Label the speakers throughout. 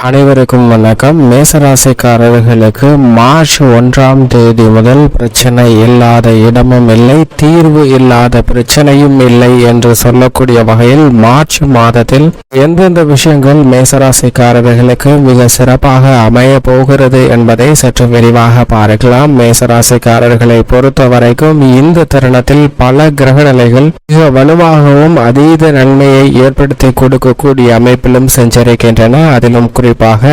Speaker 1: அனைவருக்கும் வணக்கம். மேசராசிக்காரர்களுக்கு மார்ச் 1ஆம் தேதி முதல் பிரச்சனை இல்லாத இடமும் இல்லை, தீர்வு இல்லாத பிரச்சனையும் இல்லை என்று சொல்லக்கூடிய வகையில் மார்ச் மாதத்தில் எந்தெந்த விஷயங்கள் மேசராசிக்காரர்களுக்கு மிக சிறப்பாக அமைய போகிறது என்பதை சற்று விரிவாக பார்க்கலாம். மேசராசிக்காரர்களை பொறுத்த வரைக்கும் இந்த தருணத்தில் பல கிரக நிலைகள் மிக வலுவாகவும் அதீத நன்மையை ஏற்படுத்தி கொடுக்கக்கூடிய அமைப்பிலும் சஞ்சரிக்கின்றன. அதிலும் குறிப்பாக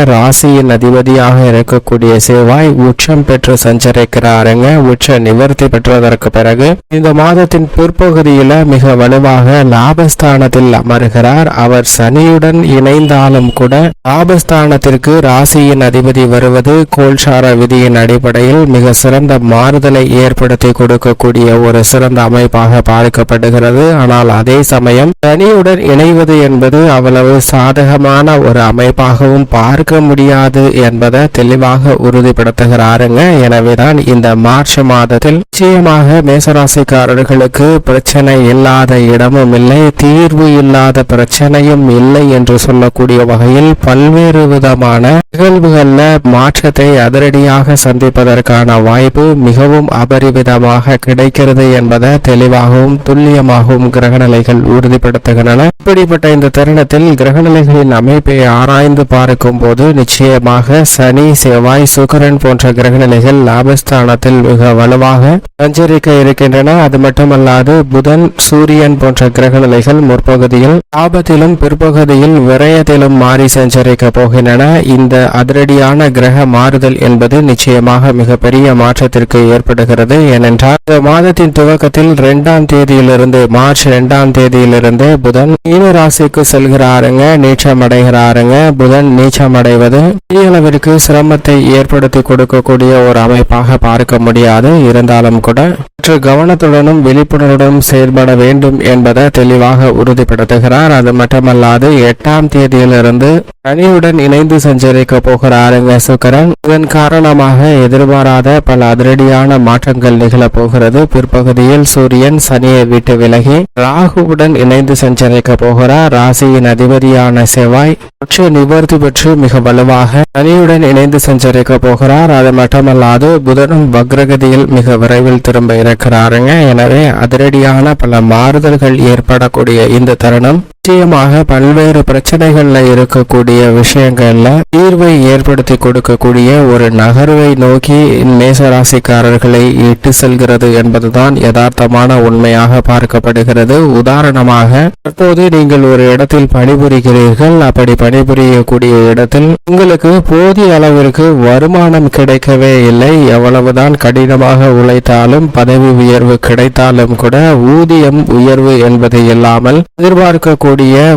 Speaker 1: ராசியின் அதிபதியாக இருக்கக்கூடிய செவ்வாய் உச்சம் பெற்று சஞ்சரிக்கிறாருங்க. உச்ச நிவர்த்தி பெற்றதற்கு பிறகு இந்த மாதத்தின் பிற்பகுதியில மிக வலுவாக லாபஸ்தானத்தில் அமர்கிறார். அவர் சனியுடன் இணைந்தாலும் கூட லாபஸ்தானத்திற்கு ராசியின் அதிபதி வருவது கோல்சார விதியின் அடிப்படையில் மிக சிறந்த மாறுதலை ஏற்படுத்தி கொடுக்கக்கூடிய ஒரு சிறந்த அமைப்பாக பார்க்கப்படுகிறது. ஆனால் அதே சமயம் சனியுடன் இணைவது என்பது அவ்வளவு சாதகமான ஒரு அமைப்பாகவும் பார்க்க முடியாது என்பதை தெளிவாக உறுதிப்படுத்துகிறாருங்க. எனவேதான் இந்த மார்ச் மாதத்தில் நிச்சயமாக மேசராசிக்காரர்களுக்கு பிரச்சனை இல்லாத இடமும் இல்லை, தீர்வு இல்லாத பிரச்சனையும் இல்லை என்று சொல்லக்கூடிய வகையில் பல்வேறு விதமான நிகழ்வுகள்ல மாற்றத்தை அதிரடியாக சந்திப்பதற்கான வாய்ப்பு மிகவும் அபரிவிதமாக கிடைக்கிறது என்பதை தெளிவாகவும் துல்லியமாகவும் கிரகநிலைகள் உறுதிப்படுத்துகின்றன. இப்படிப்பட்ட இந்த தருணத்தில் கிரகநிலைகளின் அமைப்பை ஆராய்ந்து பார்க்கும் போது நிச்சயமாக சனி, செவ்வாய், சுக்கிரன் போன்ற கிரகநிலைகள் லாபஸ்தானத்தில் மிக வலுவாக சஞ்சரிக்க இருக்கின்றன. அது மட்டுமல்லாது புதன், சூரியன் போன்ற கிரகநிலைகள் முற்பகுதியில் லாபத்திலும் பிற்பகுதியில் விரயத்திலும் மாறி சஞ்சரிக்க போகின்றன. இந்த அதிரடியான கிரக மாறுதல் என்பது நிச்சயமாக மிகப்பெரிய மாற்றத்திற்கு ஏற்படுகிறது. ஏனென்றால் இந்த மாதத்தின் துவக்கத்தில் 2ஆம் தேதியிலிருந்து மார்ச் 2ஆம் தேதியிலிருந்து புதன் மீன ராசிக்கு செல்கிறாருங்க, நீச்சமடைகிறாருங்க. புதன் நீச்சமடைவது பெரிய அளவிற்கு சிரமத்தை ஏற்படுத்தி கொடுக்கக்கூடிய ஒரு அமைப்பாக பார்க்க முடியாது. இருந்தாலும் கூட சற்று கவனத்துடனும் விழிப்புணர்வுடன் செயல்பட வேண்டும் என்பதை தெளிவாக உறுதிப்படுத்துகிறார். அது மட்டுமல்லாது 8ஆம் தேதியிலிருந்து சனியுடன் இணைந்து சஞ்சரிக்க போகிறாருங்க சுக்கிரன். இதன் காரணமாக எதிர்பாராத பல அதிரடியான மாற்றங்கள் நிகழப் போகிறது. பிற்பகுதியில் சூரியன் சனியை விட்டு விலகி ராகுவுடன் இணைந்து சஞ்சரிக்க போகிறார். ராசியின் அதிபதியான செவ்வாய் உச்ச நிவர்த்தி பெற்று மிக வலுவாக சனியுடன் இணைந்து சஞ்சரிக்க போகிறார். அது மட்டுமல்லாது புதனும் வக்ரகதியில் மிக விரைவில் திரும்ப இருக்கிறாருங்க. எனவே அதிரடியான பல மாறுதல்கள் ஏற்படக்கூடிய இந்த தருணம் நிச்சயமாக பல்வேறு பிரச்சனைகள்ல இருக்கக்கூடிய விஷயங்கள்ல தீர்வை ஏற்படுத்தி கொடுக்கக்கூடிய ஒரு நகர்வை நோக்கி மேசராசிக்காரர்களை இட்டு செல்கிறது என்பதுதான் யதார்த்தமான உண்மையாக பார்க்கப்படுகிறது. உதாரணமாக தற்போது நீங்கள் ஒரு இடத்தில் பணிபுரிகிறீர்கள். அப்படி பணிபுரியக்கூடிய இடத்தில் உங்களுக்கு போதிய அளவிற்கு வருமானம் கிடைக்கவே இல்லை. எவ்வளவுதான் கடினமாக உழைத்தாலும் பதவி உயர்வு கிடைத்தாலும் கூட ஊதியம் உயர்வு என்பது இல்லாமல் எதிர்பார்க்கக்கூடிய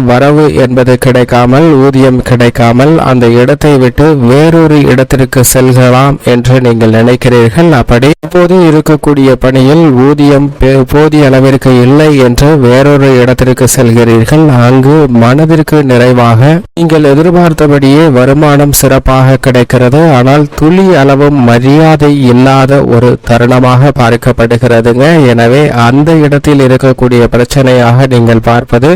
Speaker 1: வரவு என்பது கிடைக்காமல், ஊதியம் கிடைக்காமல் அந்த இடத்தை விட்டு வேறொரு இடத்திற்கு செல்கலாம் என்று நீங்கள் நினைக்கிறீர்கள். அப்படி இப்போது இருக்கக்கூடிய பணியில் ஊதியம் போதிய அளவிற்கு இல்லை என்று வேறொரு இடத்திற்கு செல்கிறீர்கள். அங்கு மனதிற்கு நிறைவாக நீங்கள் எதிர்பார்த்தபடியே வருமானம் சிறப்பாக கிடைக்கிறது. ஆனால் துளி அளவும் மரியாதை இல்லாத ஒரு தருணமாக பார்க்கப்படுகிறதுங்க. எனவே அந்த இடத்தில் இருக்கக்கூடிய பிரச்சனையாக நீங்கள் பார்ப்பது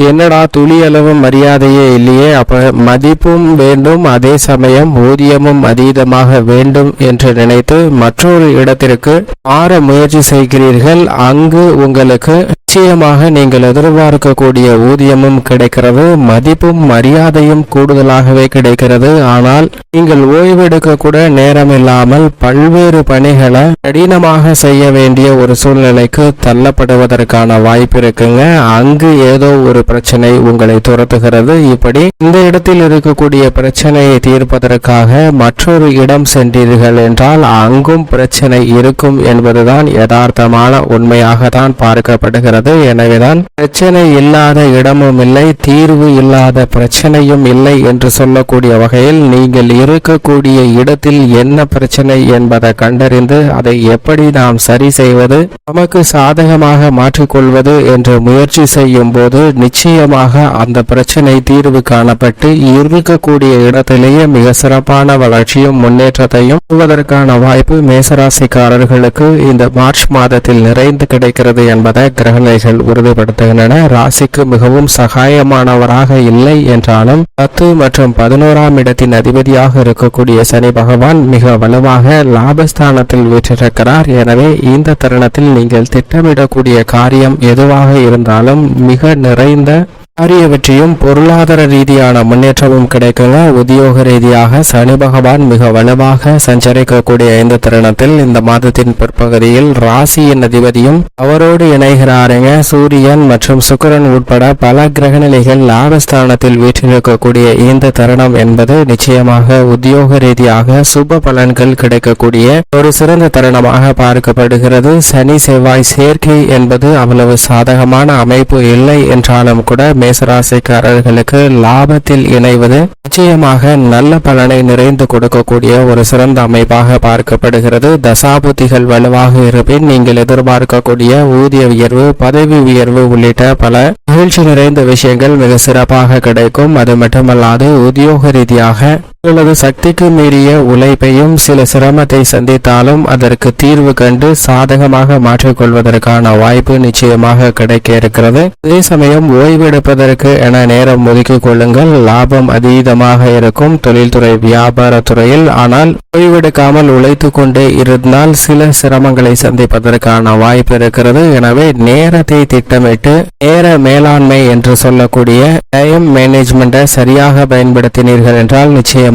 Speaker 1: என்னடா துளி அளவு மரியாதையே இல்லையே, அப்ப மதிப்பும் வேண்டும், அதே சமயம் ஊதியமும் அதீதமாக வேண்டும் என்று நினைத்து மற்றொரு இடத்திற்கு மாற முயற்சி செய்கிறீர்கள். அங்கு உங்களுக்கு நிச்சயமாக நீங்கள் எதிர்பார்க்கக்கூடிய ஊதியமும் கிடைக்கிறது, மதிப்பும் மரியாதையும் கூடுதலாகவே கிடைக்கிறது. ஆனால் நீங்கள் ஓய்வெடுக்க கூட நேரம் இல்லாமல் பல்வேறு பணிகளை கடினமாக செய்ய வேண்டிய ஒரு சூழ்நிலைக்கு தள்ளப்படுவதற்கான வாய்ப்பு இருக்குங்க. அங்கு ஏதோ ஒரு பிரச்சனை உங்களை துரத்துகிறது. இப்படி இந்த இடத்தில் இருக்கக்கூடிய பிரச்சனையை தீர்ப்பதற்காக மற்றொரு இடம் சென்றீர்கள் என்றால் அங்கும் பிரச்சனை இருக்கும் என்பதுதான் யதார்த்தமான உண்மையாக தான் பார்க்கப்படுகிறது. எனவேதான் பிரச்சனை இல்லாத இடமும் இல்லை, தீர்வு இல்லாத பிரச்சனையும் இல்லை என்று சொல்லக்கூடிய வகையில் நீங்கள் இருக்கக்கூடிய இடத்தில் என்ன பிரச்சனை என்பதை கண்டறிந்து அதை எப்படி நாம் சரி செய்வது, நமக்கு சாதகமாக மாற்றிக்கொள்வது என்று முயற்சி செய்யும் போது நிச்சயமாக அந்த பிரச்சனை தீர்வு காணப்பட்டு இருக்கக்கூடிய இடத்திலேயே மிக சிறப்பான வளர்ச்சியும் முன்னேற்றத்தையும் பெறுவதற்கான வாய்ப்பு மேசராசிக்காரர்களுக்கு இந்த மார்ச் மாதத்தில் நிறைந்து கிடைக்கிறது என்பதை கிரக கிரகநிலைகள் உறுதிப்படுத்துகின்றன. ராசிக்கு மிகவும் சகாயமானவராக இல்லை என்றாலும் 10 மற்றும் 11ஆம் இடத்தின் அதிபதியாக இருக்கக்கூடிய சனி பகவான் மிக வலுவாக லாபஸ்தானத்தில் வீற்றிருக்கிறார். எனவே இந்த தருணத்தில் நீங்கள் திட்டமிடக்கூடிய காரியம் எதுவாக இருந்தாலும் மிக நிறைந்த காரிய வெற்றியும் பொருளாதார ரீதியான முன்னேற்றமும் கிடைக்குங்க. உத்தியோக ரீதியாக சனி பகவான் மிக வலுவாக சஞ்சரிக்கக்கூடிய இந்த தருணத்தில் இந்த மாதத்தின் பிற்பகுதியில் ராசியின் அதிபதியும் அவரோடு இணைகிறாருங்க. சூரியன் மற்றும் சுக்கிரன் உட்பட பல கிரகநிலைகள் லாபஸ்தானத்தில் வீற்றிருக்கக்கூடிய இந்த தருணம் என்பது நிச்சயமாக உத்தியோக ரீதியாக சுப பலன்கள் கிடைக்கக்கூடிய ஒரு சிறந்த தருணமாக பார்க்கப்படுகிறது. சனி செவ்வாய் சேர்க்கை என்பது அவ்வளவு சாதகமான அமைப்பு இல்லை என்றாலும் கூட மேசராசிக்காரர்களுக்கு லாபத்தில் இணைவது நிச்சயமாக நல்ல பலனை நிறைந்து கொடுக்கக்கூடிய ஒரு சிறந்த அமைப்பாக பார்க்கப்படுகிறது. தசாபுத்திகள் வலுவாக இருப்பின் நீங்கள் எதிர்பார்க்கக்கூடிய ஊதிய உயர்வு, பதவி உயர்வு உள்ளிட்ட பல மகிழ்ச்சி நிறைந்த விஷயங்கள் மிக சிறப்பாக கிடைக்கும். அது மட்டுமல்லாது உத்தியோக ரீதியாக உங்களது சக்திக்கு மீறிய உழைப்பையும் சில சிரமத்தை சந்தித்தாலும் அதற்கு தீர்வு கண்டு சாதகமாக மாற்றிக்கொள்வதற்கான வாய்ப்பு நிச்சயமாக கிடைக்க இருக்கிறது. அதே சமயம் ஓய்வெடுப்பதற்கு என நேரம் ஒதுக்கிக் கொள்ளுங்கள். லாபம் அதீதமாக இருக்கும் தொழில்துறை வியாபாரத்துறையில். ஆனால் ஓய்வெடுக்காமல் உழைத்து கொண்டே இருந்தால் சில சிரமங்களை சந்திப்பதற்கான வாய்ப்பு இருக்கிறது. எனவே நேரத்தை திட்டமிட்டு நேர மேலாண்மை என்று சொல்லக்கூடிய டைம் மேனேஜ்மெண்ட்டை சரியாக பயன்படுத்தினீர்கள் என்றால் நிச்சயமாக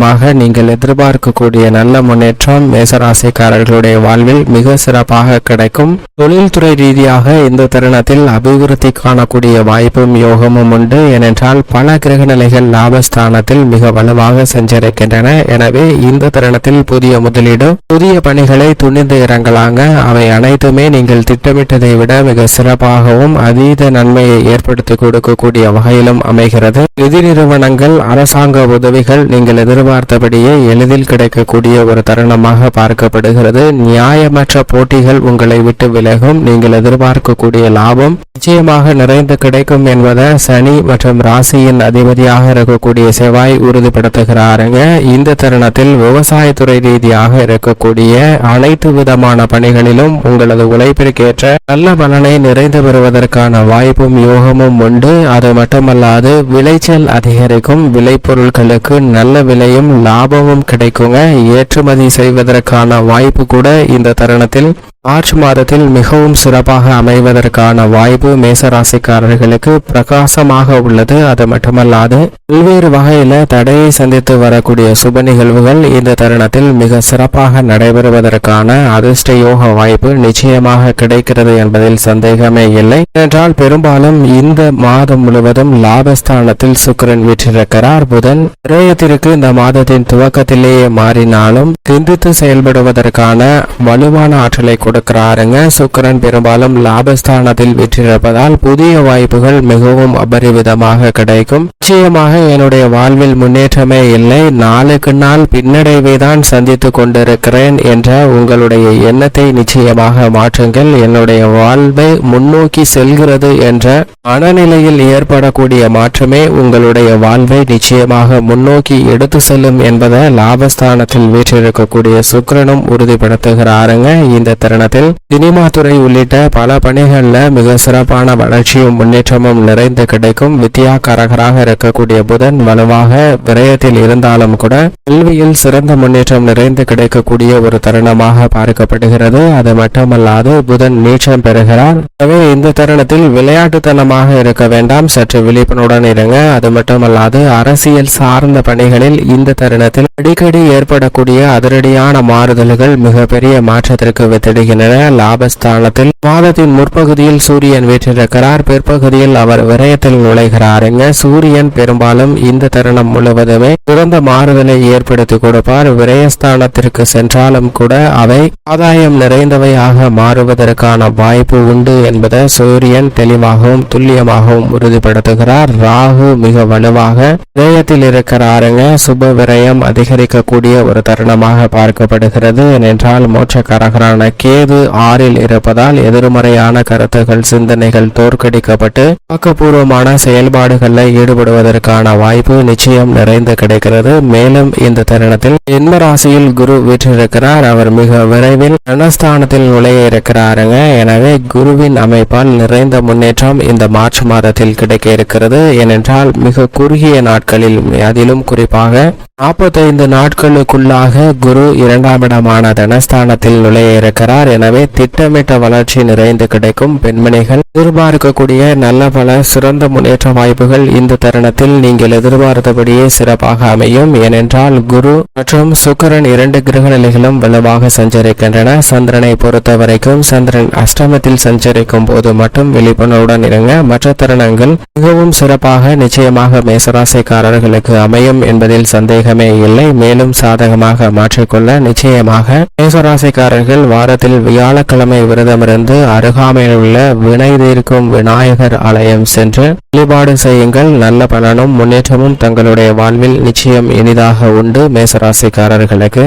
Speaker 1: நீங்கள் எதிர்பார்க்கக்கூடிய நல்ல முன்னேற்றம் மேசராசிக்காரர்களுடைய வாழ்வில் மிக சிறப்பாக கிடைக்கும். தொழில்துறை ரீதியாக இந்த தருணத்தில் அபிவிருத்தி காணக்கூடிய வாய்ப்பும் யோகமும் உண்டு. ஏனென்றால் பல கிரகநிலைகள் லாபஸ்தானத்தில் மிக வலுவாக சஞ்சரிக்கின்றன. எனவே இந்த தருணத்தில் புதிய முதலீடு, புதிய பணிகளை துணிந்து இறங்கலாங்க. அவை அனைத்துமே நீங்கள் திட்டமிட்டதை விட மிக சிறப்பாகவும் அதீத நன்மையை ஏற்படுத்தி கொடுக்கக்கூடிய வகையிலும் அமைகிறது. நிதி நிறுவனங்கள், அரசாங்க உதவிகள் நீங்கள் எதிர்பார்த்தபடியே எளிதில் கிடைக்கக்கூடிய ஒரு தருணமாக பார்க்கப்படுகிறது. நியாயமற்ற போட்டிகள் உங்களை விட்டு விலகும். நீங்கள் எதிர்பார்க்கக்கூடிய லாபம் நிச்சயமாக நிறைந்து கிடைக்கும் என்பதை சனி மற்றும் ராசியின் அதிபதியாக இருக்கக்கூடிய செவ்வாய் உறுதிப்படுத்துகிறாருங்க. இந்த தருணத்தில் விவசாயத்துறை ரீதியாக இருக்கக்கூடிய அனைத்து விதமான பணிகளிலும் உங்களது உழைப்பிற்கேற்ற நல்ல பலனை நிறைந்து பெறுவதற்கான வாய்ப்பும் யோகமும் உண்டு. அது மட்டுமல்லாது விளைச்சல் அதிகரிக்கும். விளைபொருட்களுக்கு நல்ல விலையும் லாபமும் கிடைக்குங்க. ஏற்றுமதி செய்வதற்கான வாய்ப்பு கூட இந்த தருணத்தில் மார்ச் மாதத்தில் மிகவும் சிறப்பாக அமைவதற்கான வாய்ப்பு மேசராசிக்காரர்களுக்கு பிரகாசமாக உள்ளது. அது மட்டுமல்லாது பல்வேறு வகையில தடையை சந்தித்து வரக்கூடிய சுப நிகழ்வுகள் இந்த தருணத்தில் மிக சிறப்பாக நடைபெறுவதற்கான அதிர்ஷ்ட யோக வாய்ப்பு நிச்சயமாக கிடைக்கிறது என்பதில் சந்தேகமே இல்லை. என்றால் பெரும்பாலும் இந்த மாதம் முழுவதும் லாபஸ்தானத்தில் சுக்கிரன் வீற்றிருக்கிறார். புதன் விரயத்திற்கு இந்த மாதத்தின் துவக்கத்திலேயே மாறினாலும் சிந்தித்து செயல்படுவதற்கான வலுவான ஆற்றலை கொடுக்கிறாருங்க. சுக்கிரன் பெரும்பாலும் லாபஸ்தானத்தில் வீற்றிருப்பதால் புதிய வாய்ப்புகள் மிகவும் அபரிவிதமாக கிடைக்கும். நிச்சயமாக என்னுடைய வாழ்வில் முன்னேற்றமே இல்லை, நாளுக்கு நாள் பின்னடைவை தான் சந்தித்து கொண்டிருக்கிறேன் என்ற உங்களுடைய எண்ணத்தை நிச்சயமாக மாற்றுங்கள். என்னுடைய வாழ்வை முன்னோக்கி செல்கிறது என்ற மனநிலையில் ஏற்படக்கூடிய மாற்றமே உங்களுடைய வாழ்வை நிச்சயமாக முன்னோக்கி எடுத்து செல்லும் என்பதை லாபஸ்தானத்தில் வீற்றிருக்கக்கூடிய சுக்கிரனும் உறுதிப்படுத்துகிறாருங்க. இந்த தருணத்தில் சினிமா துறை உள்ளிட்ட பல பணிகள்ல மிக சிறப்பான வளர்ச்சியும் முன்னேற்றமும் நிறைந்து கிடைக்கும். வித்தியாகாரகராக இருக்கக்கூடிய புதன் வலுவாக விரயத்தில் இருந்தாலும் கூட கல்வியில் சிறந்த முன்னேற்றம் நிறைந்து கிடைக்கக்கூடிய ஒரு தருணமாக பார்க்கப்படுகிறது. அது மட்டுமல்லாது புதன் நீச்சம் பெறுகிறார். எனவே இந்த தருணத்தில் விளையாட்டுத்தனமாக இருக்க வேண்டாம், சற்று விழிப்புணர்வுடன் இருங்க. அது மட்டுமல்லாது அரசியல் சார்ந்த பணிகளில் இந்த தருணத்தில் அடிக்கடி ஏற்படக்கூடிய அதிரடியான மாறுதல்கள் மிகப்பெரிய மாற்றத்திற்கு வித்திடுகின்றன. லாபஸ்தானத்தில் மாதத்தின் முற்பகுதியில் சூரியன் வீற்றிருக்கிறார். பிற்பகுதியில் அவர் விரயத்தில் நுழைகிறாருங்க. சூரியன் பெரும்பாலும் இந்த தருணம் முழுவதுமே சிறந்த மாறுதலை ஏற்படுத்தி கொடுப்பார். விரயஸ்தானத்திற்கு சென்றாலும் கூட அவை ஆதாயம் நிறைந்தவையாக மாறுவதற்கான வாய்ப்பு உண்டு என்பதை சூரியன் தெளிவாகவும் துல்லியமாகவும் உறுதிப்படுத்துகிறார். ராகு மிக வலுவாக விரயத்தில் இருக்கிறாருங்க. சுப விரயம் அதிகரிக்கக்கூடிய ஒரு தருணமாக பார்க்கப்படுகிறது. ஏனென்றால் மோட்சக்காரகரான கேது கேது 6ல் இருப்பதால் எதிர்மறையான கருத்துகள் சிந்தனைகள் தோற்கடிக்கப்பட்டு ஆக்கப்பூர்வமான செயல்பாடுகளில் ஈடுபடுவதற்கான வாய்ப்பு நிச்சயம் நிறைந்து கிடைக்கிறது. மேலும் இந்த தருணத்தில் ஜென்ம ராசியில் குரு வீற்றிருக்கிறார். அவர் மிக விரைவில் தனஸ்தானத்தில் நுழைய இருக்கிறாருங்க. எனவே குருவின் அமைப்பால் நிறைந்த முன்னேற்றம் இந்த மார்ச் மாதத்தில் கிடைக்க இருக்கிறது. ஏனென்றால் மிக குறுகிய நாட்களில், அதிலும் குறிப்பாக 45 நாட்களுக்குள்ளாக குரு 2ஆம் இடமான தனஸ்தானத்தில் நுழைய இருக்கிறார். எனவே திட்டமிட்ட வளர்ச்சி நிறைந்து கிடைக்கும். பெண்மணிகள் எதிர்பார்க்கக்கூடிய நல்ல பல சிறந்த முன்னேற்ற வாய்ப்புகள் இந்த தருணத்தில் நீங்கள் எதிர்பார்த்தபடியே சிறப்பாக அமையும். ஏனென்றால் குரு மற்றும் சுக்கிரன் 2 கிரக நிலைகளும் வலுவாக சஞ்சரிக்கின்றன. சந்திரனை பொறுத்த வரைக்கும் சந்திரன் அஷ்டமத்தில் சஞ்சரிக்கும் போது மட்டும் விழிப்புணர்வுடன் இருங்க. மற்ற தருணங்கள் மிகவும் சிறப்பாக நிச்சயமாக மேசராசிக்காரர்களுக்கு அமையும் என்பதில் சந்தேகமே இல்லை. மேலும் சாதகமாக மாற்றிக்கொள்ள நிச்சயமாக மேசராசிக்காரர்கள் வாரத்தில் வியாழக்கிழமை விரதமிருந்து அருகாமையில் உள்ள வினை தீர்க்கும் விநாயகர் ஆலயம் சென்று வழிபாடு செய்யுங்கள். நல்ல பலனும் முன்னேற்றமும் தங்களுடைய வாழ்வில் நிச்சயம் இனிதாக உண்டு. மேசராசிக்காரர்களுக்கு